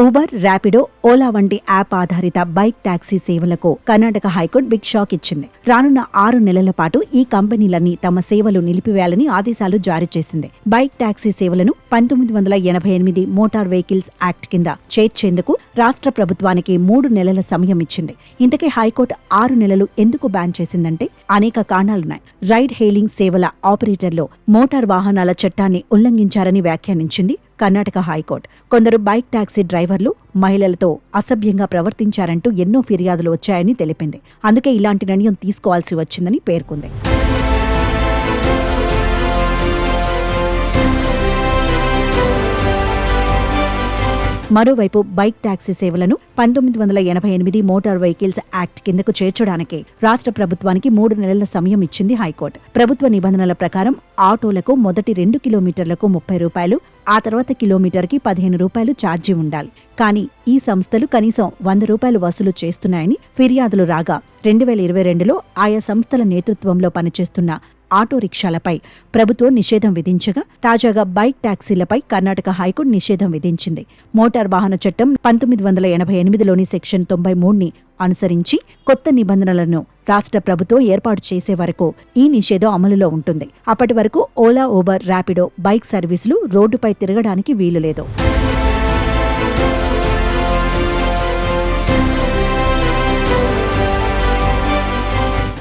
Uber, Rapido, Ola వంటి app ఆధారిత bike taxi సేవలకు కర్ణాటక హైకోర్టు బిగ్ షాక్ ఇచ్చింది. రానున్న 6 నెలల పాటు ఈ కంపెనీలన్నీ తమ సేవలు నిలిపివేయాలని ఆదేశాలు జారీ చేసింది. బైక్ టాక్సీ సేవలను 1988 మోటార్ వెహికల్స్ యాక్ట్ కింద చేర్చేందుకు రాష్ట్ర ప్రభుత్వానికి 3 నెలల సమయం ఇచ్చింది. ఇంతకీ హైకోర్టు 6 నెలలు ఎందుకు బ్యాన్ చేసిందంటే అనేక కారణాలున్నాయి. రైడ్ హెయిలింగ్ సేవల ఆపరేటర్లు మోటార్ వాహనాల చట్టాన్ని ఉల్లంఘించారని వ్యాఖ్యానించింది కర్ణాటక హైకోర్టు. కొందరు బైక్ టాక్సీ డ్రైవర్లు మహిళలతో అసభ్యంగా ప్రవర్తించారంటూ ఎన్నో ఫిర్యాదులు వచ్చాయని తెలిపింది. అందుకే ఇలాంటి నిర్ణయం తీసుకోవాల్సి వచ్చిందని పేర్కొంది. మరోవైపు బైక్ టాక్సీ సేవలను 1988 మోటార్ వెహికల్స్ యాక్ట్ కిందకు చేర్చడానికి రాష్ట్ర ప్రభుత్వానికి 3 నెలల సమయం ఇచ్చింది హైకోర్టు. ప్రభుత్వ నిబంధనల ప్రకారం ఆటోలకు మొదటి 2 కిలోమీటర్లకు 30 రూపాయలు, ఆ తర్వాత కిలోమీటర్కి 15 రూపాయలు ఛార్జీ ఉండాలి. కానీ ఈ సంస్థలు కనీసం 100 రూపాయలు వసూలు చేస్తున్నాయని ఫిర్యాదులు రాగా 2022లో ఆయా సంస్థల నేతృత్వంలో పనిచేస్తున్న ఆటో రిక్షాలపై ప్రభుత్వం నిషేధం విధించగా, తాజాగా బైక్ టాక్సీలపై కర్ణాటక హైకోర్టు నిషేధం విధించింది. మోటార్ వాహన చట్టం 1988లోని సెక్షన్ 93ని అనుసరించి కొత్త నిబంధనలను రాష్ట్ర ప్రభుత్వం ఏర్పాటు చేసే వరకు ఈ నిషేధం అమలులో ఉంటుంది. అప్పటి వరకు ఓలా, ఊబర్, ర్యాపిడో బైక్ సర్వీసులు రోడ్డుపై తిరగడానికి వీలులేదు.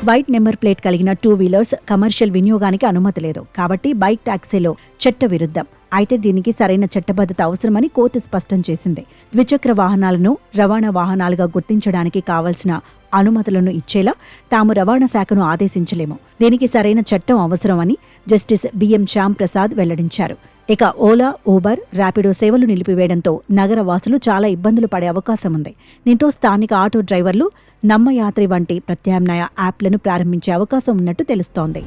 వైట్ నెంబర్ ప్లేట్ కలిగిన 2 వీలర్స్ కమర్షియల్ వినియోగానికి అనుమతి లేదు. కాబట్టి బైక్ టాక్సీలో చట్ట విరుద్ధం. అయితే దీనికి సరైన చట్టబద్ధత అవసరమని కోర్టు స్పష్టం చేసింది. ద్విచక్ర వాహనాలను రవాణా వాహనాలుగా గుర్తించడానికి కావలసిన అనుమతులను ఇచ్చేలా తాము రవాణా శాఖను ఆదేశించలేము. దీనికి సరైన చట్టం అవసరమని జస్టిస్ బిఎం శ్యామ్ ప్రసాద్ వెల్లడించారు. ఇక ఓలా, ఊబర్, ర్యాపిడో సేవలు నిలిపివేయడంతో నగర వాసులు చాలా ఇబ్బందులు పడే అవకాశం ఉంది. దీంతో స్థానిక ఆటో డ్రైవర్లు నమ్మయాత్రి వంటి ప్రత్యామ్నాయ యాప్లను ప్రారంభించే అవకాశం ఉన్నట్టు తెలుస్తోంది.